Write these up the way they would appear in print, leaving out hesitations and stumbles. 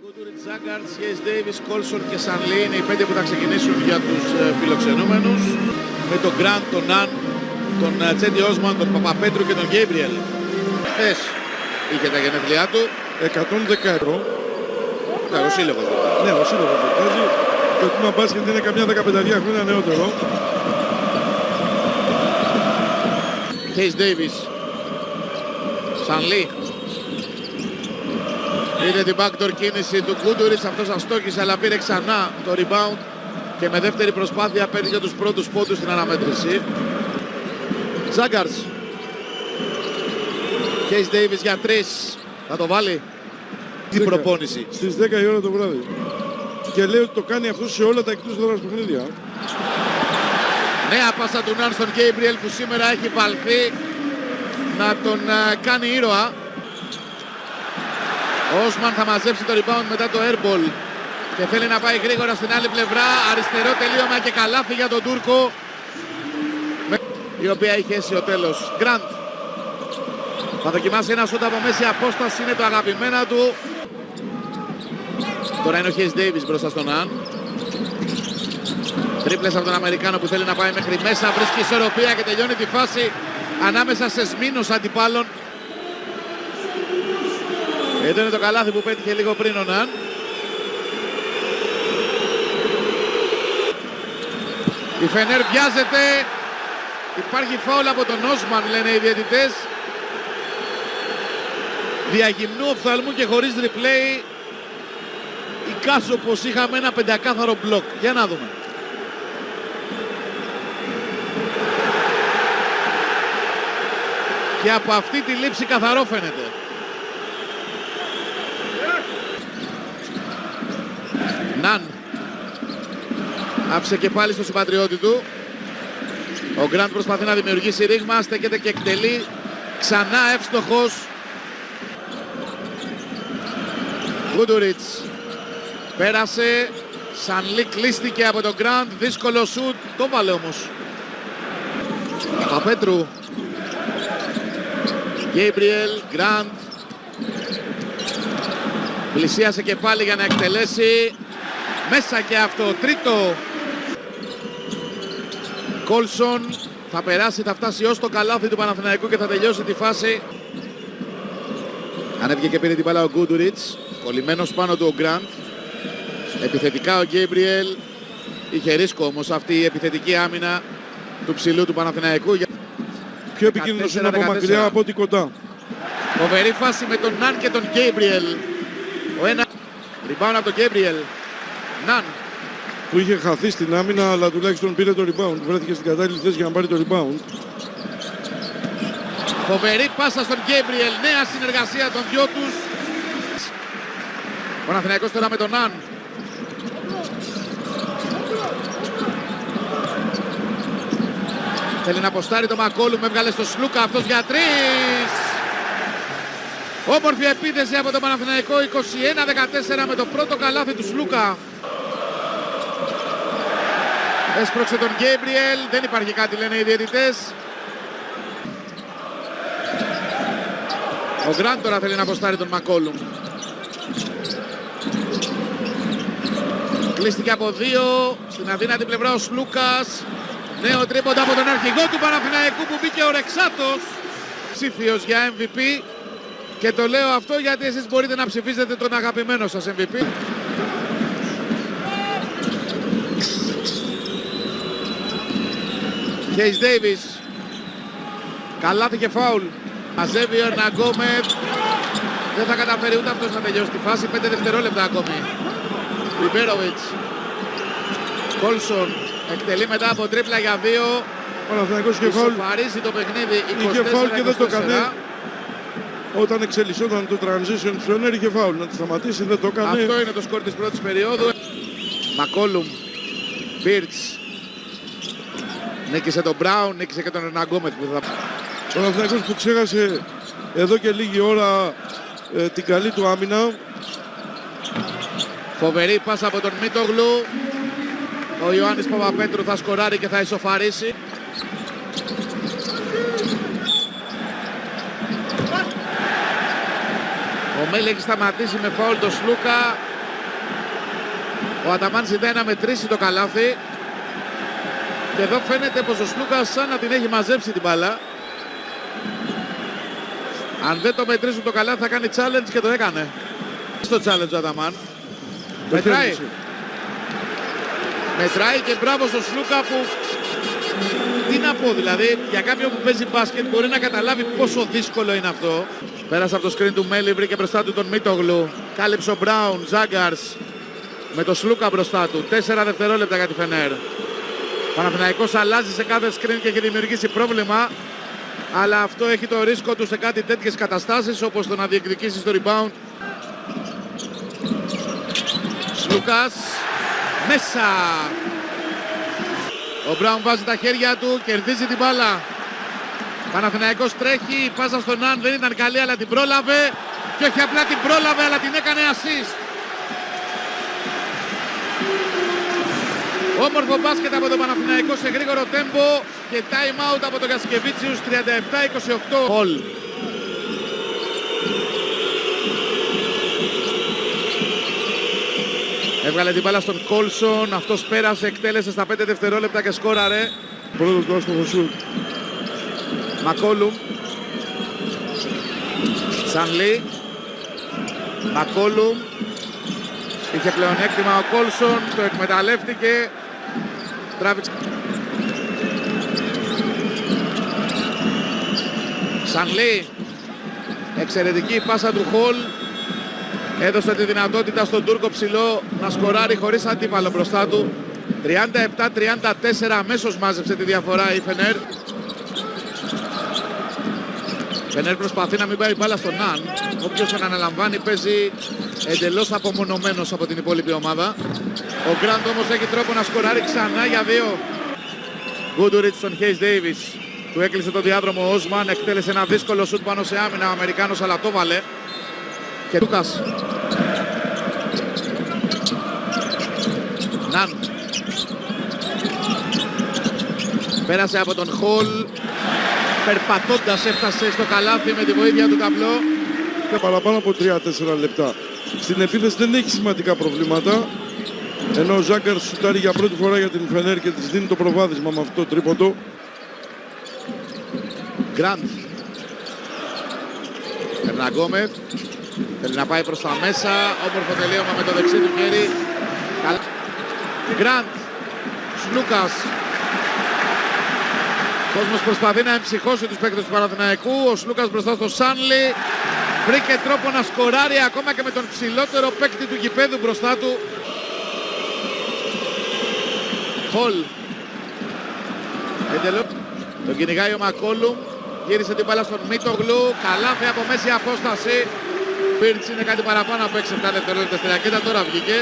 Γκούντουριτς, Ζάγκαρτς, Χέις Ντέιβις, Κόλσον και Σανλή είναι οι 5 που θα ξεκινήσουν για τους φιλοξενούμενους. Με τον Γκραντ, τον Ναν, τον Τσέντι Όσμαν, τον Παπαπέτρου και τον Γκέιμπριελ. Χθες είχε τα γενέθλιά του. 110 ευρώ. Ναι, ο σύλλογος. Ναι, ο σύλλογος βγάζει. Και το τμήμα μπάσκετ είναι καμιά 15 χρόνια νεότερο. Χέις Ντέιβις, Σανλή. Είδε την backdoor κίνηση του Γκούντουριτς, αυτός αστόχησε αλλά πήρε ξανά το rebound και με δεύτερη προσπάθεια παίρνει για τους πρώτους πόντους στην αναμέτρηση. Ζάγκαρτς. Χέις Ντέιβις για 3. Θα το βάλει. Τι προπόνηση. Στις 10 η ώρα το βράδυ. Και λέει ότι το κάνει αυτό σε όλα τα εκτός δώρας παιχνίδια. Νέα πάσα του Ναν στον Γκέιμπριελ που σήμερα έχει παλθεί να τον κάνει ήρωα. Ο Όσμαν θα μαζέψει το rebound μετά το airball και θέλει να πάει γρήγορα στην άλλη πλευρά. Αριστερό τελείωμα και καλάθι για τον Τούρκο, η οποία έχει έσει ο τέλος. Γκραντ θα δοκιμάσει ένα σούτ από μέση απόσταση, είναι το αγαπημένα του. Τώρα είναι ο Χέις Ντέιβις μπροστά στον Ναν. Τρίπλες από τον Αμερικάνο που θέλει να πάει μέχρι μέσα, βρίσκει ισορροπία και τελειώνει τη φάση ανάμεσα σε σμήνους αντιπάλων. Εδώ είναι το καλάθι που πέτυχε λίγο πριν ο Ναν. Η Φενέρ βιάζεται. Υπάρχει φάουλ από τον Όσμαν, λένε οι διαιτητές. Διαγυμνού οφθαλμού και χωρίς replay. Εικάζω πως είχαμε ένα πεντακάθαρο μπλοκ. Για να δούμε. Και από αυτή τη λήψη καθαρό φαίνεται. Ναν άφησε και πάλι στο συμπατριώτη του. Ο Γκραντ προσπαθεί να δημιουργήσει ρήγμα, στέκεται και εκτελεί ξανά εύστοχος. Γκούντουριτς πέρασε, Σανλή κλείστηκε από τον Γκραντ, δύσκολο σουτ, το βάλε όμως. Παπαπέτρου, Γκέιμπριελ, Γκραντ πλησίασε και πάλι για να εκτελέσει. Μέσα και αυτό, τρίτο. Κόλσον θα περάσει, θα φτάσει ως το καλάθι του Παναθηναϊκού και θα τελειώσει τη φάση. Ανέβηκε και πήρε την μπάλα ο Γκούντουριτς, κολλημένος πάνω του ο Γκραντ. Επιθετικά ο Γκέιμπριελ. Είχε ρίσκο όμως αυτή η επιθετική άμυνα του ψηλού του Παναθηναϊκού. Πιο επικίνδυνος είναι από μακριά από ό,τι κοντά. Φοβερή φάση με τον Ναν και τον Γκέιμπριελ. Ο ένα rebound από τον Γκέιμπριελ. Ναν. Που είχε χαθεί στην άμυνα, αλλά τουλάχιστον πήρε το rebound. Βρέθηκε στην κατάλληλη θέση για να πάρει το rebound. Φοβερή πάσα στον Γκέιμπριελ. Νέα συνεργασία των δυο τους. Ο Παναθηναϊκός τώρα με τον Ναν. Θέλει να αποστάρει το Μακόλουμ, έβγαλε στο Σλούκα, αυτός για 3. Όμορφη επίθεση από τον Παναθηναϊκό, 21-14 με το πρώτο καλάθι του Σλούκα. Έσπρωξε τον Γκέιμπριελ, δεν υπάρχει κάτι λένε οι διαιτητές. Ο Γκραντ τώρα θέλει να αποστάρει τον Μακόλουμ. Κλείστηκε από 2, στην αδύνατη πλευρά ο Σλούκας. Νέο τρίποντα από τον αρχηγό του Παναθηναϊκού που μπήκε ο Ρεξάτος. Ψήφιος για MVP. Και το λέω αυτό γιατί εσείς μπορείτε να ψηφίσετε τον αγαπημένο σας MVP. Χέις Ντέιβις. Καλάθι και φάουλ. Μαζεύει ο Ερναγκόμεθ. Δεν θα καταφέρει ούτε αυτός να τελειώσει τη φάση. 5 δευτερόλεπτα ακόμη. Ριμπέροβιτς. Κόλσον. Εκτελεί μετά από τρίπλα για 2. Παναθηναϊκός είχε φάουλ. Ισοφαρίζει το παιχνίδι 24-24. Είχε φάουλ και δεν το έκανε. Όταν εξελισσόταν το transition του Φενέρ είχε φάουλ. Να τη σταματήσει, δεν το έκανε. Αυτό είναι το σκορ της πρώτης περίοδου. Μακόλουμ. Μπίρτς. Νίκησε τον Μπράουν, νίκησε και τον Ερναγκόμεθ. Ο Παναθηναϊκός που ξέχασε εδώ και λίγη ώρα την καλή του άμυνα. Φοβερή πάσα από τον Μίτογλου. Ο Ιωάννης Παπαπέτρου θα σκοράρει και θα ισοφαρίσει. Ο Μέλη έχει σταματήσει με φάουλ το Σλούκα. Ο Αταμάν ζητάει να μετρήσει το καλάθι. Και εδώ φαίνεται πως ο Σλούκας σαν να την έχει μαζέψει την μπάλα. Αν δεν το μετρήσουν το καλάθι θα κάνει challenge και το έκανε. Στο challenge ο Αταμάν. Μετράει. Μετράει και μπράβο στο Σλούκα που... Τι να πω δηλαδή, για κάποιον που παίζει μπάσκετ μπορεί να καταλάβει πόσο δύσκολο είναι αυτό. Πέρασε από το screen του Μέλι, βρήκε μπροστά του τον Μίτογλου. Κάλυψε ο Μπράουν, Ζάγκαρς με το Σλούκα μπροστά του. 4 δευτερόλεπτα για τη Φενέρ. Παναθηναϊκός αλλάζει σε κάθε screen και έχει δημιουργήσει πρόβλημα. Αλλά αυτό έχει το ρίσκο του σε κάτι τέτοιες καταστάσεις, όπως το να διεκδικήσει στο rebound. Σλούκας μέσα. Ο Μπράουν βάζει τα χέρια του, κερδίζει την μπάλα. Παναθηναϊκός τρέχει, η πάσα στον Αν δεν ήταν καλή αλλά την πρόλαβε. Και όχι απλά την πρόλαβε αλλά την έκανε assist. Όμορφο μπάσκετ από τον Παναθηναϊκό σε γρήγορο τέμπο και time out από τον Γασκεβίτσιους 37-28. Πολ. Έβγαλε την μπάλα στον Κόλσον, αυτός πέρασε, εκτέλεσε στα 5 δευτερόλεπτα και σκόραρε. Πρώτο του άστοχο σουτ. Μακόλουμ. Σανλή. Μακόλουμ. Είχε πλεονέκτημα ο Κόλσον, το εκμεταλλεύτηκε. Τράβηξε. Σανλή. Εξαιρετική πάσα του Χολ. Έδωσε τη δυνατότητα στον Τούρκο ψηλό να σκοράρει χωρίς αντίπαλο μπροστά του. 37-34, αμέσως μάζεψε τη διαφορά η Φενέρ. Φενέρ προσπαθεί να μην πάει μπάλα στον Ναν. Όποιος τον αναλαμβάνει παίζει εντελώς απομονωμένος από την υπόλοιπη ομάδα. Ο Γκραντ όμως έχει τρόπο να σκοράρει ξανά για 2. Γκούντουριτς στον Χέις Ντέιβις. Του έκλεισε το διάδρομο ο Όσμαν, εκτέλεσε ένα δύσκολο σουτ πάνω σε άμυνα ο Αμερικάνος αλλά το βάλε. Και Λούκας. Ναν. Πέρασε από τον Χολ. Περπατώντας έφτασε στο καλάθι με τη βοήθεια του ταμπλό. Και παραπάνω από 3-4 λεπτά. Στην επίθεση δεν έχει σημαντικά προβλήματα. Ενώ ο Ζάγκαρς σουτάρει για πρώτη φορά για την Φενέρ και της δίνει το προβάδισμα με αυτό το τρίποντο. Γκραντ. Ερναγκόμεθ. Θέλει να πάει προς τα μέσα. Όμορφο τελείωμα με το δεξί του χέρι. Γκραντ. Σλούκας. Ο κόσμος προσπαθεί να εμψυχώσει τους παίκτες του Παναθηναϊκού. Ο Σλούκας μπροστά στο Σάνλι. Βρήκε τρόπο να σκοράρει ακόμα και με τον ψηλότερο παίκτη του γηπέδου μπροστά του. Χολ. Τον κυνηγάει ο Μακόλουμ. Γύρισε την μπάλα στον Μίτογλου. Καλάθι από μέση απόσταση. Πίρτς είναι κάτι παραπάνω από 6-7 δευτερόλεπτα στη ρακέτα. Τώρα βγήκε.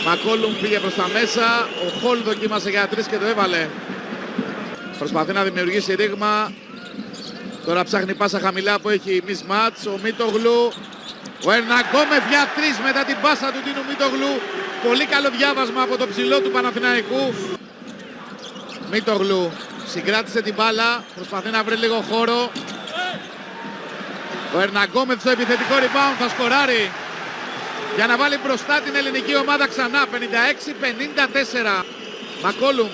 Μακόλουμ πήγε προς τα μέσα. Ο Χολ δοκίμασε για 3 και το έβαλε. Προσπαθεί να δημιουργήσει ρήγμα. Τώρα ψάχνει πάσα χαμηλά που έχει mismatch. Ο Μίτογλου. Ο Ερναγκόμεθ για 3 μετά την πάσα του Τίνου Μίτογλου. Πολύ καλό διάβασμα από το ψηλό του Παναθηναϊκού. Μίτογλου συγκράτησε την μπάλα. Προσπαθεί να βρει λίγο χώρο. Ο Ερναγκόμεθ στο επιθετικό rebound θα σκοράρει. Για να βάλει μπροστά την ελληνική ομάδα ξανά. 56-54. Μακόλουμ.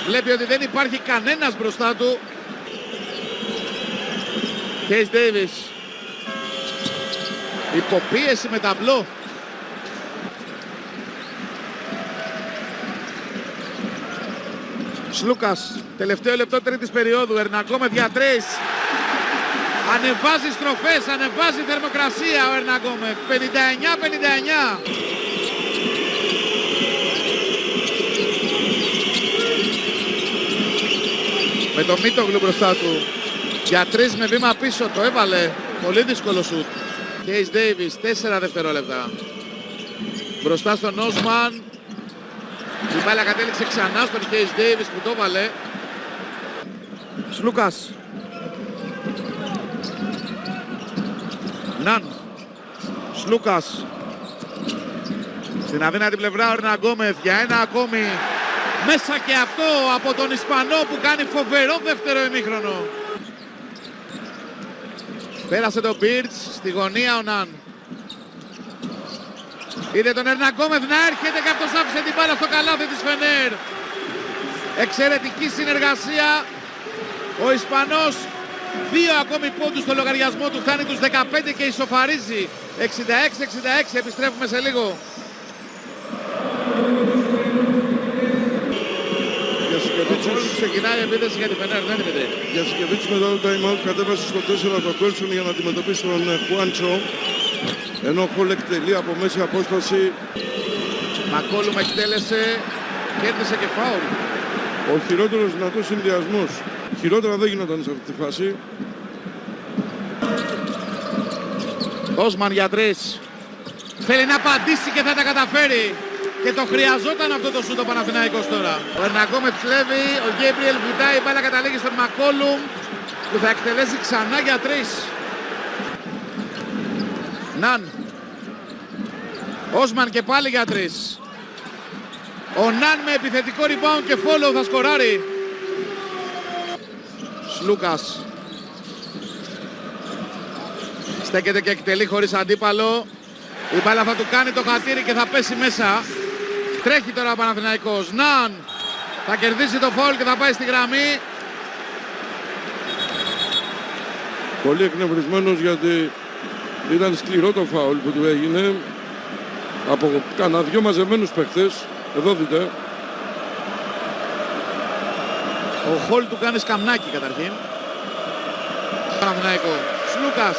Βλέπει ότι δεν υπάρχει κανένας μπροστά του. Χέις Ντέιβις. Υποπίεση με ταμπλό. Σλούκας. Τελευταίο λεπτό τρίτης περίοδου. Ερναγκόμεθ για 3. Ανεβάζει στροφές, ανεβάζει θερμοκρασία ο Ερναγκόμεθ. 59-59. Με το Μίτογλου μπροστά του. Για 3 με βήμα πίσω το έβαλε. Πολύ δύσκολο σουτ. Χέις Ντέιβις 4 δευτερόλεπτα. Μπροστά στον Όσμαν. Η μπάλα κατέληξε ξανά στον Χέις Ντέιβις που το έβαλε. Σλούκας. Ναν. Σλούκας. Στην αδύνατη πλευρά ο Ερναγκόμεθ για ένα ακόμη. Μέσα και αυτό από τον Ισπανό που κάνει φοβερό δεύτερο ημίχρονο. Πέρασε το Πίρτς, στη γωνία ο Ναν. Είδε τον Ερναγκόμεθ να έρχεται και αυτός άφησε την μπάλα στο καλάθι της Φενέρ. Εξαιρετική συνεργασία. Ο Ισπανός 2 ακόμη πόντους στο λογαριασμό του, φτάνει τους 15 και ισοφαρίζει. 66-66, επιστρέφουμε σε λίγο. Ξεκινάει η επίθεση για τη Φενέρ, δεν είναι. Για Σικεβίτσου μετά το time out κατέβασε στο 4 το Κόλσον για να αντιμετωπίσει τον Χουάντσο. Ενώ ο Χολ εκτελεί από μέση απόσταση. Μακόλουμ εκτέλεσε, κέρδισε και φάουλ. Ο χειρότερος δυνατός συνδυασμός. Χειρότερα δεν γινόταν σε αυτή τη φάση. Όσμαν για 3. Θέλει να απαντήσει και θα τα καταφέρει. Και το χρειαζόταν αυτό το σούτ ο Παναθηναϊκός τώρα. Ο Ερναγκόμεθ κλέβει, ο Γκέμπριελ βουτάει, η μπάλα καταλήγει στον Μακόλουμ που θα εκτελέσει ξανά για 3. Ναν. Όσμαν και πάλι για 3. Ο Ναν με επιθετικό rebound και follow θα σκοράρει. Σλούκας. Στέκεται και εκτελεί χωρίς αντίπαλο. Η μπάλα θα του κάνει το χατήρι και θα πέσει μέσα. Τρέχει τώρα ο Παναθηναϊκός. Ναν θα κερδίσει το φάουλ και θα πάει στη γραμμή. Πολύ εκνευρισμένος γιατί ήταν σκληρό το φάουλ που του έγινε από κανένα δυο μαζεμένους παίχτες. Εδώ δείτε. Ο Χολ του κάνει σκαμνάκι καταρχήν. Παναθηναϊκό. Σλούκας.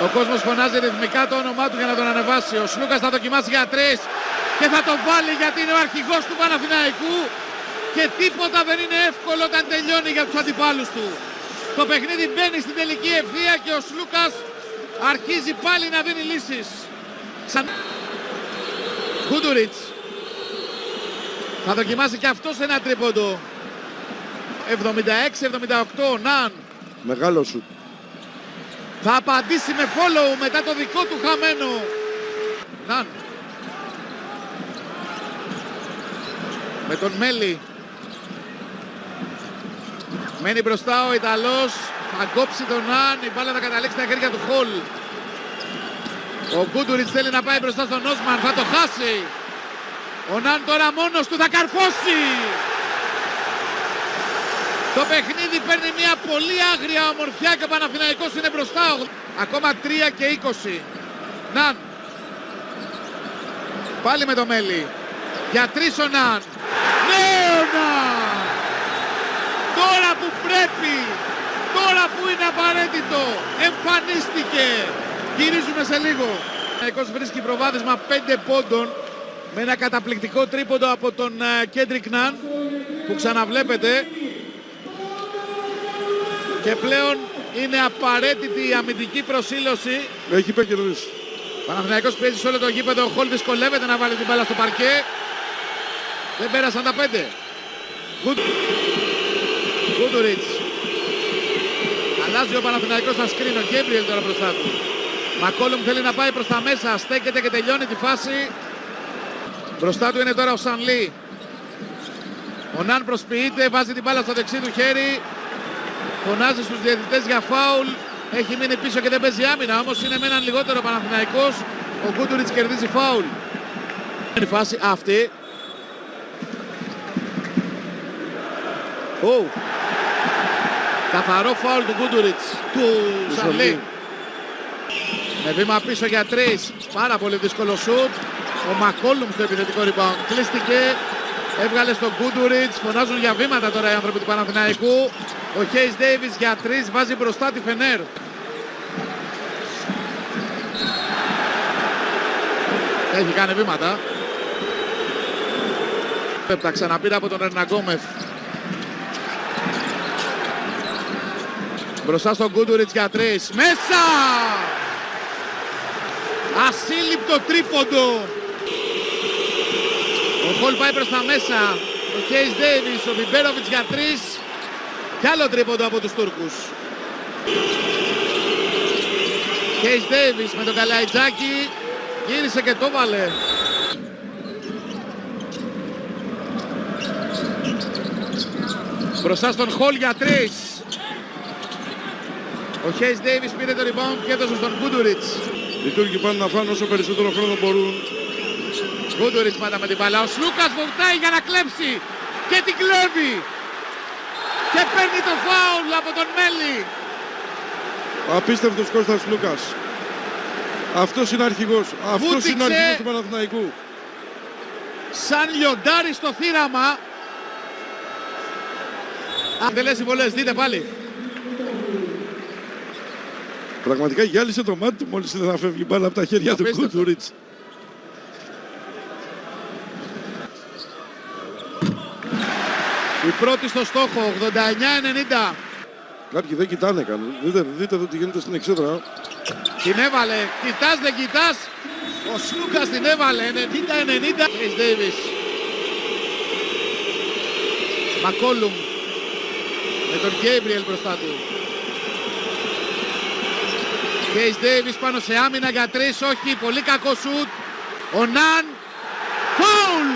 Ο κόσμος φωνάζει ρυθμικά το όνομά του για να τον ανεβάσει. Ο Σλούκας θα δοκιμάσει για 3 και θα το βάλει γιατί είναι ο αρχηγός του Παναθηναϊκού και τίποτα δεν είναι εύκολο όταν τελειώνει για τους αντιπάλους του. Το παιχνίδι μπαίνει στην τελική ευθεία και ο Σλούκας αρχίζει πάλι να δίνει λύσεις. Γκούντουριτς. Θα δοκιμάσει και αυτός ένα τρίποντο. 76-78. Ναν. Μεγάλο σουτ. Θα απαντήσει με follow μετά το δικό του χαμένο. Ναν. Με τον Μέλι. Μένει μπροστά ο Ιταλός. Θα κόψει τον Ναν. Η μπάλα θα καταλήξει στα χέρια του Χολ. Ο Γκούντουριτς θέλει να πάει μπροστά στον Όσμαν. Θα το χάσει. Ο Ναν τώρα μόνος του θα καρφώσει. Το παιχνίδι παίρνει μια πολύ άγρια ομορφιά και ο Παναθηναϊκός είναι μπροστά. Ακόμα 3 και 20. Ναν. Πάλι με το Μέλι. Για 3 ο Ναν. Ναι ο Ναν. Τώρα που πρέπει. Τώρα που είναι απαραίτητο. Εμφανίστηκε. Γυρίζουμε σε λίγο. Ο Παναθηναϊκός βρίσκει προβάδισμα 5 πόντων. Με ένα καταπληκτικό τρίποντο από τον Κέντρικ Ναν. Που ξαναβλέπετε. Και πλέον είναι απαραίτητη η αμυντική προσήλωση. Έχει κερδίσει. Παναθηναϊκός πιέζει σε όλο το γήπεδο. Ο Χολ δυσκολεύεται να βάλει την μπάλα στο παρκέ. Δεν πέρασαν τα 5. Γκούντουριτς. Αλλάζει ο Παναθηναϊκός στα σκριν. Ο Γκέμπριελ τώρα μπροστά του. Μακόλουμ θέλει να πάει προς τα μέσα. Στέκεται και τελειώνει τη φάση. Μπροστά του είναι τώρα ο Σανλή. Ο Ναν προσποιείται. Βάζει την μπάλα στο δεξί του χέρι. Φωνάζει στους διαιτητές για φάουλ. Έχει μείνει πίσω και δεν παίζει άμυνα. Όμως είναι με έναν λιγότερο Παναθηναϊκός. Ο Γκούντουριτς κερδίζει φάουλ. Είναι η φάση αυτή. Καθαρό φάουλ του Γκούντουριτς. Του Σανλή. Με βήμα πίσω για 3. Πάρα πολύ δύσκολο σουτ. Ο Μακόλουμ στο επιθετικό rebound. Κλείστηκε. Έβγαλε στον Γκούντουριτς. Φωνάζουν για βήματα τώρα οι άνθρωποι του Παναθηναϊκού. Ο Χέις Ντέιβις για 3 βάζει μπροστά τη Φενέρ. Έχει κάνει βήματα. Τα ξαναπήρε από τον Ερναγκόμεθ. Μπροστά στον Γκούντουριτς για 3. Μέσα! Ασύλληπτο τρίποντο. Ο Χολ πάει προς τα μέσα. Ο Χέις Ντέιβις, ο Βιμπέροβιτς για 3. Κι άλλο τρίποντο από τους Τούρκους. Χέις Ντέιβις με τον Καλαϊτζάκη. Γύρισε και το βάλε. Μπροστά στον Χολ για 3. Ο Χέις Ντέιβις πήρε το rebound και έδωσε στον Γκούντουριτς. Οι Τούρκοι πάνε να φάνε όσο περισσότερο χρόνο μπορούν. Γκούντουριτς πάντα με την μπάλα. Ο Σλούκας βουτάει για να κλέψει και την κλέβει. Και παίρνει το φάουλ από τον Μέλι. Απίστευτος Κώστας Λούκας. Αυτός είναι αρχηγός. Αυτός είναι ο αρχηγός του Παναθηναϊκού. Σαν λιοντάρι στο θύραμα. Εκτελέσει βολές, δείτε πάλι. Πραγματικά γυάλισε το μάτι του μόλις είδε να φεύγει μπάλα από τα χέρια του Γκούντουριτς. Η πρώτη στο στόχο, 89-90. Κάποιοι δεν κοιτάνε καν. Δείτε εδώ τι γίνεται στην εξέδρα. Την έβαλε, κοιτάς δεν κοιτάς. Ο Σλούκας την έβαλε, 90-90. Chris Davis. Μακόλουμ με τον Γκέιμπριελ μπροστά του. Chris Davis πάνω σε άμυνα για 3, όχι, πολύ κακό σουτ. Ο Ναν, φάουλ!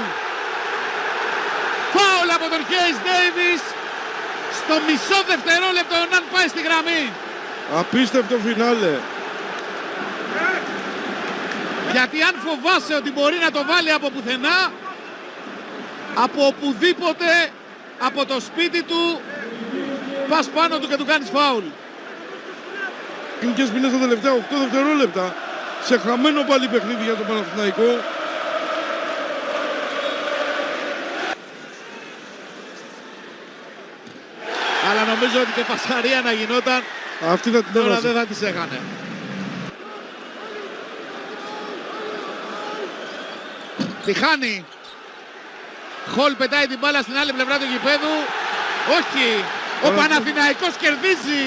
Φάουλ από τον Chris Davis. Στο μισό δευτερόλεπτο ο Ναν πάει στη γραμμή. Απίστευτο φινάλε. Γιατί αν φοβάσαι ότι μπορεί να το βάλει από πουθενά, από οπουδήποτε, από το σπίτι του, πας πάνω του και του κάνεις φάουλ. Κλικές ποινές στα τελευταία 8 δευτερόλεπτα. Σε χαμένο πάλι παιχνίδι για τον Παναθηναϊκό. Αλλά νομίζω ότι και πασαρία να γινόταν, Αυτή θα την τώρα έβαζε. δεν θα τις έχανε. Τη χάνει. Χολ πετάει την μπάλα στην άλλη πλευρά του γηπέδου. Όχι. Ο Παναθηναϊκός κερδίζει.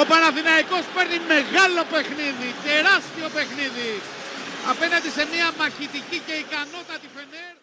Ο Παναθηναϊκός παίρνει μεγάλο παιχνίδι. Τεράστιο παιχνίδι. Απέναντι σε μια μαχητική και ικανότατη Φενέρ.